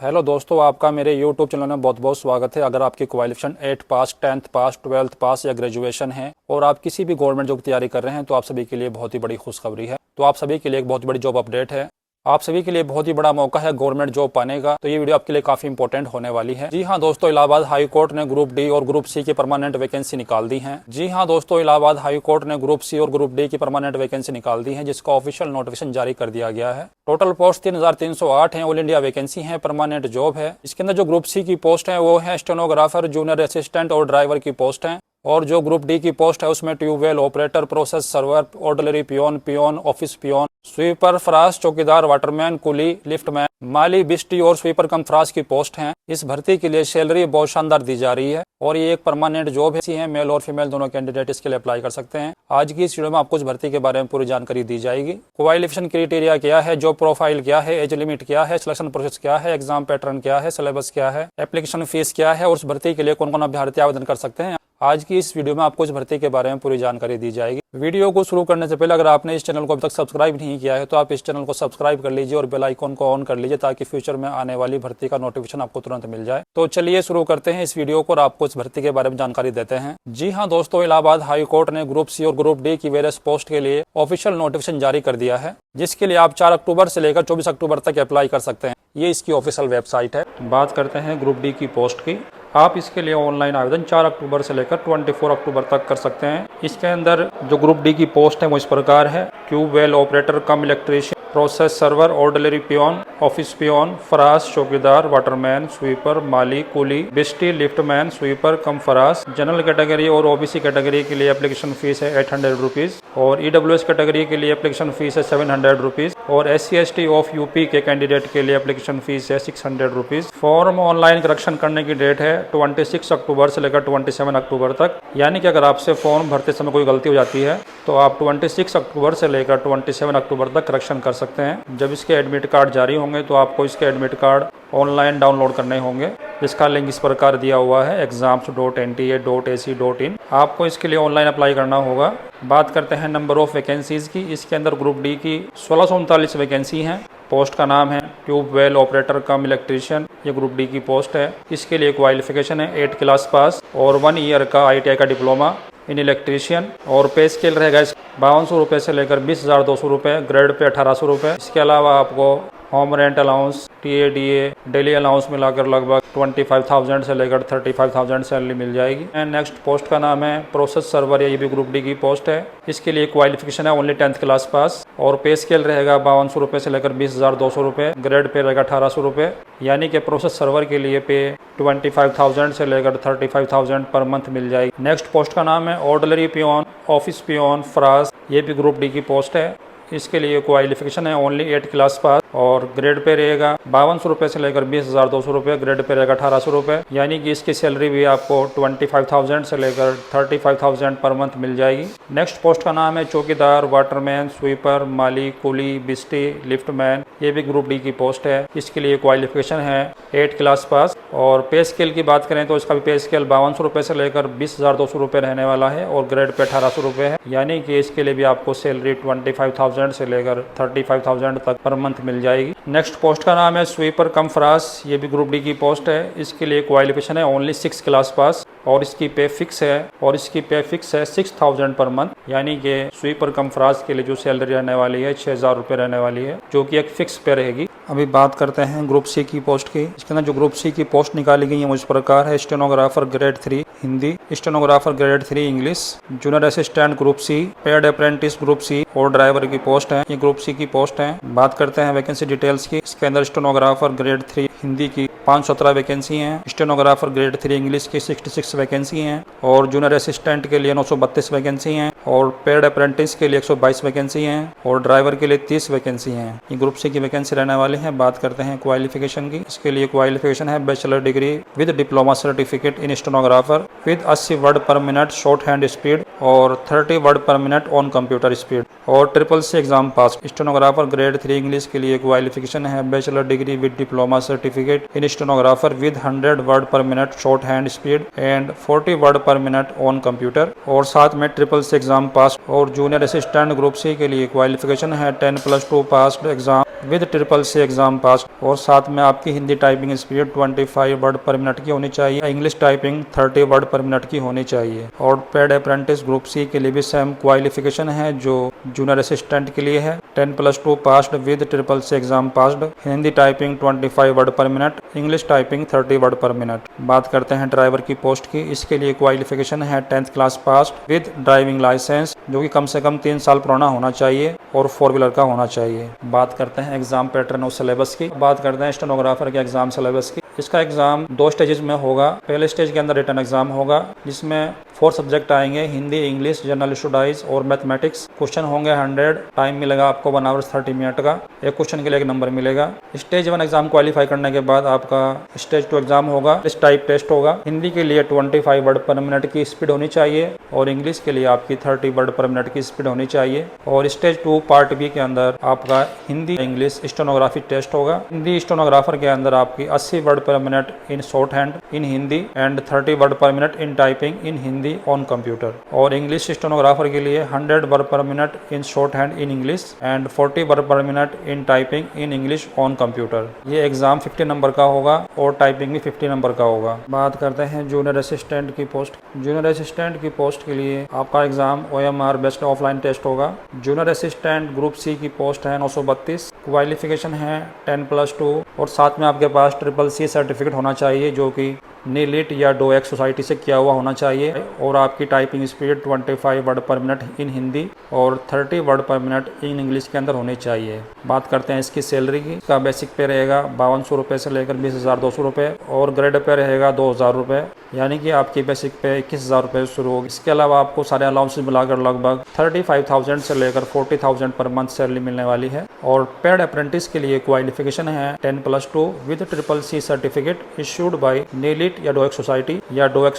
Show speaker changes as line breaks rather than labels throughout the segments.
Hello दोस्तों, आपका मेरे YouTube चैनल में बहुत बहुत स्वागत है। अगर आपकी क्वालिफिकेशन 8 पास, 10th पास, 12th पास या ग्रेजुएशन है और आप किसी भी गवर्नमेंट जॉब की तैयारी कर रहे हैं तो आप सभी के लिए बहुत ही बड़ी खुशखबरी है। तो आप सभी के लिए एक बहुत बड़ी जॉब अपडेट है। आप सभी के लिए बहुत ही बड़ा मौका है गवर्नमेंट जॉब पाने का। तो ये वीडियो आपके लिए काफी इंपॉर्टेंट होने वाली है। जी हाँ दोस्तों, इलाहाबाद हाई कोर्ट ने ग्रुप डी और ग्रुप सी की परमानेंट वैकेंसी निकाल दी है। जी हाँ दोस्तों, इलाहाबाद हाई कोर्ट ने ग्रुप सी और ग्रुप डी की परमानेंट वैकेंसी निकाल दी है, जिसका ऑफिशियल नोटिफिकेशन जारी कर दिया गया है। टोटल पोस्ट 3308 है, ऑल इंडिया वैकेंसी है, परमानेंट जॉब है। इसके अंदर जो ग्रुप सी की पोस्ट है वो है स्टेनोग्राफर, जूनियर असिस्टेंट और ड्राइवर की पोस्ट है। और जो ग्रुप डी की पोस्ट है उसमें tubewell operator, process server, ordinary peon, office peon, sweeper, फरास, चौकीदार, वाटरमैन, कुली, लिफ्टमैन, माली, बिस्टी और स्वीपर कम फरास की पोस्ट हैं। इस भर्ती के लिए सैलरी बहुत शानदार दी जा रही है और ये एक परमानेंट जॉब है। मेल और फीमेल दोनों कैंडिडेट इसके लिए अप्लाई कर सकते हैं। आज की इस वीडियो में आपको इस भर्ती के बारे में पूरी जानकारी दी जाएगी। क्वालिफिकेशन क्राइटेरिया क्या है, जॉब प्रोफाइल क्या है, एज लिमिट क्या है, सिलेक्शन प्रोसेस क्या है, एग्जाम पैटर्न क्या है, सिलेबस क्या है, एप्लीकेशन फीस क्या है और उस भर्ती के लिए कौन कौन अभ्यर्थी आवेदन कर सकते हैं। आज की इस वीडियो में आपको इस भर्ती के बारे में पूरी जानकारी दी जाएगी। वीडियो को शुरू करने से पहले अगर आपने इस चैनल को अभी तक सब्सक्राइब नहीं किया है तो आप इस चैनल को सब्सक्राइब कर लीजिए और बेल आइकन को ऑन कर लीजिए ताकि फ्यूचर में आने वाली भर्ती का नोटिफिकेशन आपको तुरंत मिल जाए। तो चलिए शुरू करते हैं इस वीडियो को और आपको इस भर्ती के बारे में जानकारी देते हैं। जी हाँ दोस्तों, इलाहाबाद हाई कोर्ट ने ग्रुप सी और ग्रुप डी की वेरियस पोस्ट के लिए ऑफिशियल नोटिफिकेशन जारी कर दिया है, जिसके लिए आप 4 अक्टूबर से लेकर 24 अक्टूबर तक अप्लाई कर सकते हैं। ये इसकी ऑफिशियल वेबसाइट है। बात करते हैं ग्रुप डी की पोस्ट की। आप इसके लिए ऑनलाइन आवेदन 4 अक्टूबर से लेकर 24 अक्टूबर तक कर सकते हैं। इसके अंदर जो ग्रुप डी की पोस्ट है वो इस प्रकार है: tubewell operator cum electrician, process server, ordinary peon, office peon, फरास, चौकीदार, वाटरमैन, स्वीपर, माली, कुली, बिस्टी, लिफ्टमैन, स्वीपर कम फरास। जनरल कैटेगरी और ओबीसी कैटेगरी के लिए एप्लीकेशन फीस है 800 रुपीज और ईडब्ल्यूएस कैटेगरी के लिए एप्लीकेशन फीस है 700 रुपीज और SC/ST ऑफ यूपी के कैंडिडेट के लिए एप्लीकेशन फीस है 600 रुपीज। फॉर्म ऑनलाइन करेक्शन करने की डेट है 26 अक्टूबर से लेकर 27 अक्टूबर तक। यानी कि अगर आपसे फॉर्म भरते समय कोई गलती हो जाती है तो आप 26 अक्टूबर से लेकर 27 अक्टूबर तक करेक्शन कर सकते हैं। जब इसके एडमिट कार्ड जारी होंगे तो आपको इसके एडमिट कार्ड ऑनलाइन डाउनलोड करने होंगे, जिसका लिंक इस प्रकार दिया हुआ है exams.nta.ac.in। आपको इसके लिए ऑनलाइन अप्लाई करना होगा। बात करते हैं नंबर ऑफ वैकेंसीज की। इसके अंदर ग्रुप डी की 1639 वैकेंसी हैं। पोस्ट का नाम है ट्यूबवेल ऑपरेटर कम इलेक्ट्रीशियन। ये ग्रुप डी की पोस्ट है। इसके लिए क्वालिफिकेशन है 8 क्लास पास और 1 ईयर का ITI का डिप्लोमा इन इलेक्ट्रीशियन और पे स्केल रहेगा 5200 रुपये से लेकर 20,200 रुपये, ग्रेड पे 1800 रुपये। इसके अलावा आपको home rent allowance, TADA, daily allowance मिलाकर लगभग 25,000 से लेकर 35,000 सैलरी मिल जाएगी। एंड नेक्स्ट पोस्ट का नाम है प्रोसेस सर्वर। ये भी ग्रुप डी की पोस्ट है। इसके लिए क्वालिफिकेशन है ओनली 10th क्लास पास और पे स्केल रहेगा 5200 रुपये से लेकर 20,200 रुपये, ग्रेड पे रहेगा 1800 रुपये। यानी कि प्रोसेस सर्वर के लिए पे 25,000 से लेकर 35,000 पर मंथ मिल जाएगी। नेक्स्ट पोस्ट का नाम है ordinary peon, office peon, Faras. ये भी ग्रुप डी की पोस्ट है। इसके लिए क्वालिफिकेशन है ओनली 8 क्लास पास और ग्रेड पे रहेगा 5200 रुपये से लेकर 20,200 रुपये, ग्रेड पे रहेगा 1800 रुपये। यानी कि इसकी सैलरी भी आपको 25,000 से लेकर 35,000 पर मंथ मिल जाएगी। नेक्स्ट पोस्ट का नाम है चौकीदार, वाटरमैन, स्वीपर, माली, कुली, बिस्टी, लिफ्टमैन। ये भी ग्रुप डी की पोस्ट है। इसके लिए क्वालिफिकेशन है 8 क्लास पास और पे स्केल की बात करें तो इसका भी पे स्केल 5200 रुपये से लेकर 20,200 रुपये रहने वाला है और ग्रेड पे 1800 रुपये है। यानी कि इसके लिए भी आपको सैलरी 25,000 से लेकर 35,000 तक पर मंथ मिल जाएगी। नेक्स्ट पोस्ट का नाम है स्वीपर कम फरास। ये भी ग्रुप डी की पोस्ट है। इसके लिए क्वालिफिकेशन है ओनली 6 क्लास पास और इसकी पे फिक्स है 6,000 पर मंथ। यानी कि स्वीपर कम फरास के लिए जो सैलरी रहने वाली है 6,000 रुपये रहने वाली है, जो कि एक फिक्स पे रहेगी। अभी बात करते हैं ग्रुप सी की पोस्ट की। इसके अंदर जो ग्रुप सी की पोस्ट निकाली गई है वो इस प्रकार है: stenographer grade 3 Hindi, stenographer grade 3 English, junior assistant group C, paid apprentice group C और ड्राइवर की पोस्ट है। ये ग्रुप सी की पोस्ट है। बात करते हैं वैकेंसी डिटेल्स की। इसके अंदर स्टेनोग्राफर ग्रेड 3 हिंदी की 517 वैकेंसी हैं, स्टेनोग्राफर ग्रेड 3 इंग्लिश की 66 वैकेंसी हैं और जूनियर असिस्टेंट के लिए 932 वैकेंसी हैं और पेड अप्रेंटिस के लिए 122 वैकेंसी हैं और ड्राइवर के लिए 30 वैकेंसी हैं। ये ग्रुप सी की वैकेंसी रहने वाली है। बात करते हैं क्वालिफिकेशन की। इसके लिए क्वालिफिकेशन है bachelor degree with diploma certificate in stenographer with 80 word per minute short hand speed और 30 word per minute on computer speed और SSC एग्जाम पास। स्टेनोग्राफर ग्रेड 3 इंग्लिश के लिए क्वालिफिकेशन है bachelor degree with diploma certificate in stenographer with 100 word per minute short hand speed and 40 word per minute on computer और साथ में SSC exam pass. और junior assistant group सी के लिए qualification है 10+2 pass exam with triple C exam pass, और साथ में आपकी Hindi typing speed 25 word per minute की होनी चाहिए, English typing 30 word per minute की होनी चाहिए। और पेड अप्रेंटिस ग्रुप सी के लिए भी सेम क्वालिफिकेशन है जो जूनियर असिस्टेंट के लिए है। 10+2 passed with triple C exam passed, Hindi typing 25 word per minute, English typing 30 word per minute. बात करते हैं ड्राइवर की पोस्ट की। इसके लिए क्वालिफिकेशन है 10th class passed with driving licence, जो कि कम से कम 3 साल पुराना होना चाहिए और 4 व्हीलर का होना चाहिए। बात करते हैं एग्जाम पैटर्न और सिलेबस की। बात करते हैं स्टेनोग्राफर के एग्जाम सिलेबस की। इसका एग्जाम 2 स्टेजेस में होगा। पहले स्टेज के अंदर रिटन एग्जाम होगा, जिसमें 4 सब्जेक्ट आएंगे, हिंदी, इंग्लिश, जनरल स्टडीज और मैथमेटिक्स। क्वेश्चन होंगे 100, टाइम मिलेगा आपको 1 आवर्स 30 मिनट का। एक क्वेश्चन के लिए 1 नंबर मिलेगा। स्टेज 1 एग्जाम क्वालिफाई करने के बाद आपका स्टेज 2 एग्जाम होगा। इस टाइप टेस्ट होगा। हिंदी के लिए 25 वर्ड पर मिनट की स्पीड होनी चाहिए और इंग्लिश के लिए आपकी 30 वर्ड पर मिनट की स्पीड होनी चाहिए। और स्टेज 2 पार्ट बी के अंदर आपका हिंदी, इंग्लिश स्टेनोग्राफी टेस्ट होगा। हिंदी स्टेनोग्राफर के अंदर आपकी 80 word per minute in short hand in Hindi and 30 word per minute in typing in Hindi on computer. और इंग्लिश स्टेनोग्राफर के लिए 100 word per minute in short hand in English and 40 word per minute in typing in English on computer. ये exam 50 number का होगा और typing भी 50 number का होगा। बात करते हैं जूनियर असिस्टेंट की पोस्ट। जूनियर असिस्टेंट की पोस्ट के लिए आपका exam OMR based offline test होगा। जूनियर असिस्टेंट ग्रुप सी की पोस्ट है 932। क्वालिफिकेशन है 10+2 और साथ में आपके पास CCC सर्टिफिकेट होना चाहिए, जो कि नीलिट या डोएक्स सोसाइटी से किया हुआ होना चाहिए। और आपकी typing speed 25 word per minute in Hindi और 30 word per minute in English के अंदर होनी चाहिए। बात करते हैं इसकी सैलरी की। इसका बेसिक पे रहेगा 5200 रुपये से लेकर 20,200 रुपये और ग्रेड पे रहेगा 2,000 रुपये, यानी कि आपकी बेसिक पे 21,000 रुपये शुरू होगी। इसके अलावा आपको सारे अलाउंसेस मिलाकर लगभग 35,000 से लेकर 40,000 पर मंथ सैलरी मिलने वाली है। और पेड अप्रेंटिस के लिए क्वालिफिकेशन है 10+2 with CCC certificate issued by NIELIT या DOEACC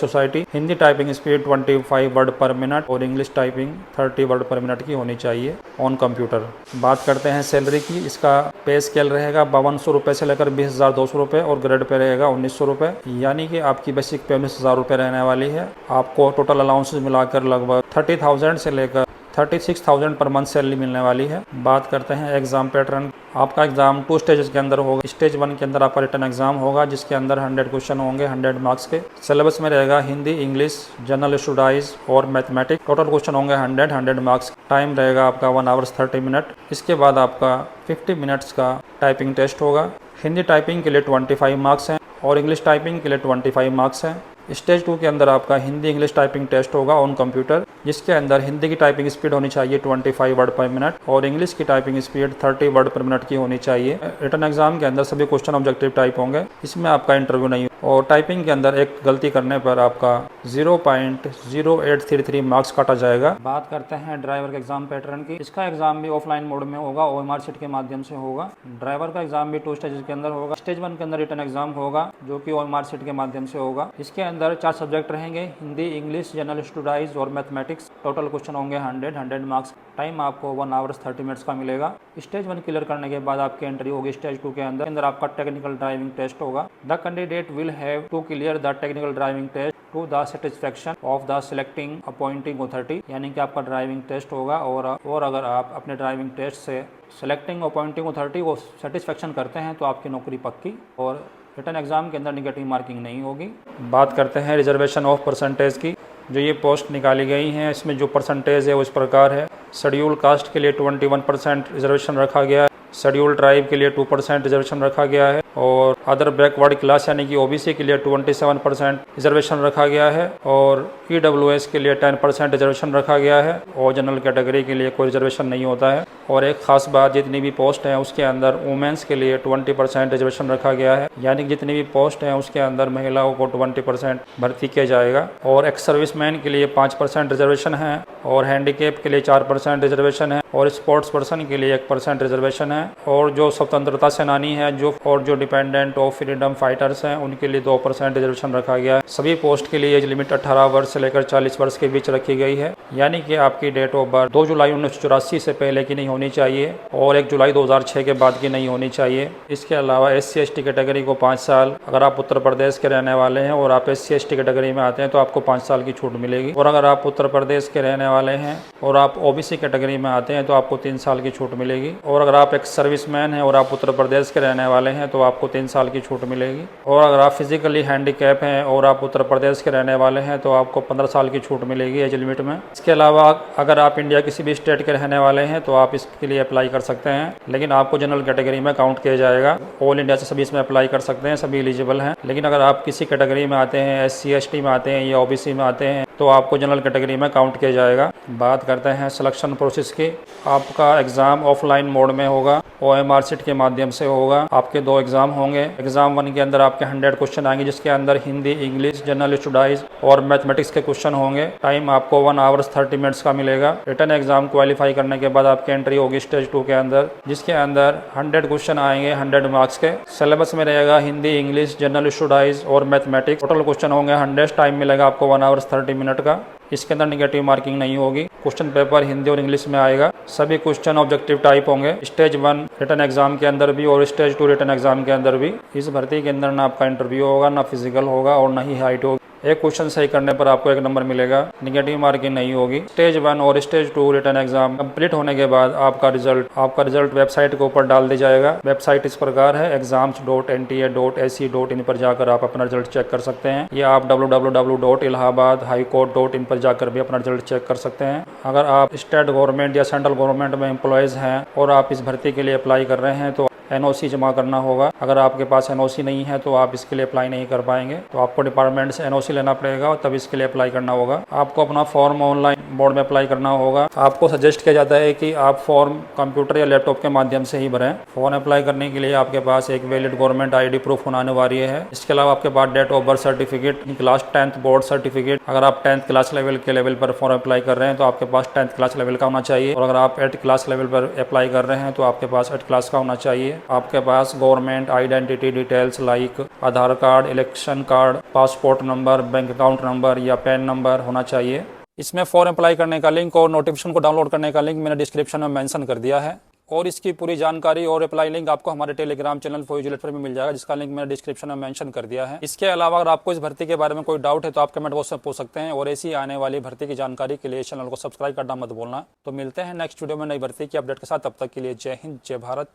society. Hindi typing speed 25 word per minute और English typing 30 word per minute की होनी चाहिए ऑन कंप्यूटर। बात करते हैं सैलरी की। इसका पे स्केल रहेगा 5200 रुपये से लेकर 20,200 रुपये और ग्रेड पे रहेगा 1900 रुपये, यानी कि आपकी बेसिक पे 19,000 रुपये रहने वाली है। आपको टोटल अलाउंसेस मिलाकर लगभग 30,000 से लेकर 36,000 पर मंथ सैलरी मिलने वाली है। बात करते हैं एग्जाम पैटर्न। आपका एग्जाम 2 स्टेजेस के अंदर होगा। स्टेज 1 के अंदर आपका रिटन एग्जाम होगा, जिसके अंदर 100 क्वेश्चन होंगे 100 मार्क्स के। सिलेबस में रहेगा हिंदी, इंग्लिश, जनरल स्टडीज और मैथमेटिक्स। टोटल क्वेश्चन होंगे 100 मार्क्स। टाइम रहेगा आपका 1 आवर्स 30 मिनट। इसके बाद आपका 50 मिनट्स का टाइपिंग टेस्ट होगा। हिंदी टाइपिंग के लिए 25 मार्क्स हैं और इंग्लिश टाइपिंग के लिए 25 मार्क्स हैं। स्टेज 2 के अंदर आपका हिंदी इंग्लिश टाइपिंग टेस्ट होगा ऑन कंप्यूटर, जिसके अंदर हिंदी की टाइपिंग स्पीड होनी चाहिए 25 वर्ड पर मिनट और इंग्लिश की typing speed 30 word per minute की होनी चाहिए। रिटन एग्जाम के अंदर सभी क्वेश्चन ऑब्जेक्टिव टाइप होंगे, इसमें आपका इंटरव्यू नहीं। और टाइपिंग के अंदर एक गलती करने पर आपका 0.0833 मार्क्स काटा जाएगा। बात करते हैं ड्राइवर के एग्जाम पैटर्न की। इसका एग्जाम भी ऑफलाइन मोड में होगा, OMR शीट के माध्यम से होगा। ड्राइवर का एग्जाम भी 2 स्टेजेस के अंदर होगा। स्टेज 1 के अंदर रिटन एग्जाम होगा, जो कि OMR शीट के माध्यम से होगा। इसके अंदर 4 सब्जेक्ट रहेंगे, हिंदी, इंग्लिश, जनरल स्टडीज और मैथमेटिक्स। टोटल क्वेश्चन होंगे 100 मार्क्स। टाइम आपको 1 आवर्स 30 मिनट्स का मिलेगा। स्टेज 1 क्लियर करने के बाद आपकी एंट्री होगी स्टेज 2 के अंदर आपका टेक्निकल ड्राइविंग टेस्ट होगा। The candidate will have to clear the technical driving test to the satisfaction of the selecting appointing authority, यानी कि आपका ड्राइविंग टेस्ट होगा और अगर आप अपने ड्राइविंग टेस्ट से सिलेक्टिंग अपॉइंटिंग अथॉरिटी को सेटिस्फेक्शन करते हैं तो आपकी नौकरी पक्की। और रिटन एग्जाम के अंदर निगेटिव मार्किंग नहीं होगी। बात करते हैं रिजर्वेशन ऑफ परसेंटेज की। जो ये पोस्ट निकाली गई हैं, इसमें जो परसेंटेज है वो इस प्रकार है। शेड्यूल कास्ट के लिए 21% रिजर्वेशन रखा गया है। शेड्यूल ट्राइब के लिए 2% रिजर्वेशन रखा गया है और अदर बैकवर्ड क्लास यानी कि OBC के लिए 27% रिजर्वेशन रखा गया है और EWS के लिए 10% रिजर्वेशन रखा गया है और जनरल कैटेगरी के लिए कोई रिजर्वेशन नहीं होता है। और एक खास बात, जितनी भी पोस्ट हैं उसके अंदर वुमेंस के लिए 20% रिजर्वेशन रखा गया है, यानी कि जितनी भी पोस्ट हैं उसके अंदर महिलाओं को 20% भर्ती किया जाएगा। और एक्स सर्विसमैन के लिए 5% रिजर्वेशन है और हैंडीकेप के लिए 4% रिजर्वेशन है और स्पोर्ट्स पर्सन के लिए 1% रिजर्वेशन है। और जो स्वतंत्रता सेनानी है जो डिपेंडेंट ऑफ फ्रीडम फाइटर्स हैं उनके लिए 2% रिजर्वेशन रखा गया है। सभी पोस्ट के लिए एज लिमिट 18 वर्ष से लेकर 40 वर्ष के बीच रखी गई है। यानी कि आपकी डेट ऑफ बर्थ 2 जुलाई 1984 से पहले की नहीं होनी चाहिए और 1 जुलाई 2006 के बाद की नहीं होनी चाहिए। इसके अलावा SC/ST कैटेगरी को 5 साल, अगर आप उत्तर प्रदेश के रहने वाले हैं और आप SC/ST कैटेगरी में आते हैं तो आपको 5 साल की छूट मिलेगी, और अगर आप उत्तर प्रदेश के रहने वाले हैं और आप OBC कैटेगरी में आते हैं तो आपको 3 साल की छूट मिलेगी, और अगर आप एक सर्विसमैन हैं और आप उत्तर प्रदेश के रहने वाले हैं तो आपको 3 साल की छूट मिलेगी, और अगर आप फिजिकली हैंडीकैप हैं और आप उत्तर प्रदेश के रहने वाले हैं तो आपको 15 साल की छूट मिलेगी एज लिमिट में। इसके अलावा अगर आप इंडिया किसी भी स्टेट के रहने वाले हैं तो आप इसके लिए अप्लाई कर सकते हैं, लेकिन आपको जनरल कैटेगरी में काउंट किया जाएगा। ऑल इंडिया से सभी इसमें अप्लाई कर सकते हैं, सभी एलिजिबल हैं। लेकिन अगर आप किसी कैटेगरी में आते हैं, SC/ST में आते हैं या OBC में आते हैं तो आपको जनरल कैटेगरी में काउंट किया जाएगा। बात करते हैं सिलेक्शन प्रोसेस की। आपका एग्ज़ाम ऑफलाइन मोड में होगा, OMR शीट के माध्यम से होगा। आपके 2 एग्ज़ाम होंगे। एग्ज़ाम 1 के अंदर आपके 100 क्वेश्चन आएंगे, जिसके अंदर हिंदी, इंग्लिश, जनरल स्टडीज़ और मैथमेटिक्स के क्वेश्चन होंगे। टाइम आपको 1 आवर्स 30 मिनट्स का मिलेगा। रिटन एग्जाम क्वालिफाई करने के बाद आपकी एंट्री होगी स्टेज 2 के अंदर, जिसके अंदर 100 क्वेश्चन आएंगे 100 मार्क्स के। सिलेबस में रहेगा हिंदी, इंग्लिश, जनरल स्टडीज़ और मैथमेटिक्स। टोटल क्वेश्चन होंगे 100। टाइम मिलेगा आपको 1 आवर्स 30 मिनट का। इसके अंदर नेगेटिव मार्किंग नहीं होगी। क्वेश्चन पेपर हिंदी और इंग्लिश में आएगा। सभी क्वेश्चन ऑब्जेक्टिव टाइप होंगे, स्टेज 1 रिटन एग्जाम के अंदर भी और स्टेज 2 रिटन एग्जाम के अंदर भी। इस भर्ती के अंदर ना आपका इंटरव्यू होगा, ना फिजिकल होगा और ना ही हाइट होगी। एक क्वेश्चन सही करने पर आपको 1 नंबर मिलेगा, नेगेटिव मार्किंग नहीं होगी। स्टेज 1 और स्टेज 2 रिटन एग्जाम कंप्लीट होने के बाद आपका रिजल्ट वेबसाइट के ऊपर डाल दिया जाएगा। वेबसाइट इस प्रकार है exams.nta.ac.in पर जाकर आप अपना रिजल्ट चेक कर सकते हैं, या आप www.allahabadhighcourt.in पर जाकर भी अपना रिजल्ट चेक कर सकते हैं। अगर आप स्टेट गवर्नमेंट या सेंट्रल गवर्नमेंट में एम्प्लॉयज़ हैं और आप इस भर्ती के लिए अप्लाई कर रहे हैं तो NOC जमा करना होगा। अगर आपके पास NOC नहीं है तो आप इसके लिए अप्लाई नहीं कर पाएंगे, तो आपको डिपार्टमेंट से NOC लेना पड़ेगा और तब इसके लिए अप्लाई करना होगा। आपको अपना फॉर्म ऑनलाइन बोर्ड में अप्लाई करना होगा। आपको सजेस्ट किया जाता है कि आप फॉर्म कंप्यूटर या लैपटॉप के माध्यम से ही भरें। फॉर्म अप्लाई करने के लिए आपके पास एक वैलिड गवर्नमेंट ID प्रूफ होना अनिवार्य है। इसके अलावा आपके पास date of birth certificate, class 10th board certificate. अगर आप 10th क्लास लेवल के लेवल पर फॉर्म अप्लाई कर रहे हैं तो आपके पास 10th क्लास लेवल का होना चाहिए, और अगर आप 8th क्लास लेवल पर अप्लाई कर रहे हैं तो आपके पास 8th क्लास का होना चाहिए। आपके पास government identity details like Aadhaar card, election card, passport number, bank account number या पैन नंबर होना चाहिए। इसमें फॉर्म अप्लाई करने का लिंक और नोटिफिकेशन को डाउनलोड करने का लिंक मैंने डिस्क्रिप्शन में मेंशन कर दिया है, और इसकी पूरी जानकारी और अप्लाई लिंक आपको हमारे टेलीग्राम चैनल फॉर यूजुलेटर में मिल जाएगा, जिसका लिंक मैंने डिस्क्रिप्शन में मेंशन कर दिया है। इसके अलावा अगर आपको इस भर्ती के बारे में कोई डाउट है तो आप कमेंट बॉक्स में पूछ सकते हैं, और ऐसी आने वाली भर्ती की जानकारी के लिए चैनल को सब्सक्राइब करना मत भूलना। तो मिलते हैं नेक्स्ट वीडियो में नई भर्ती की अपडेट के साथ। तब तक के लिए जय हिंद, जय भारत।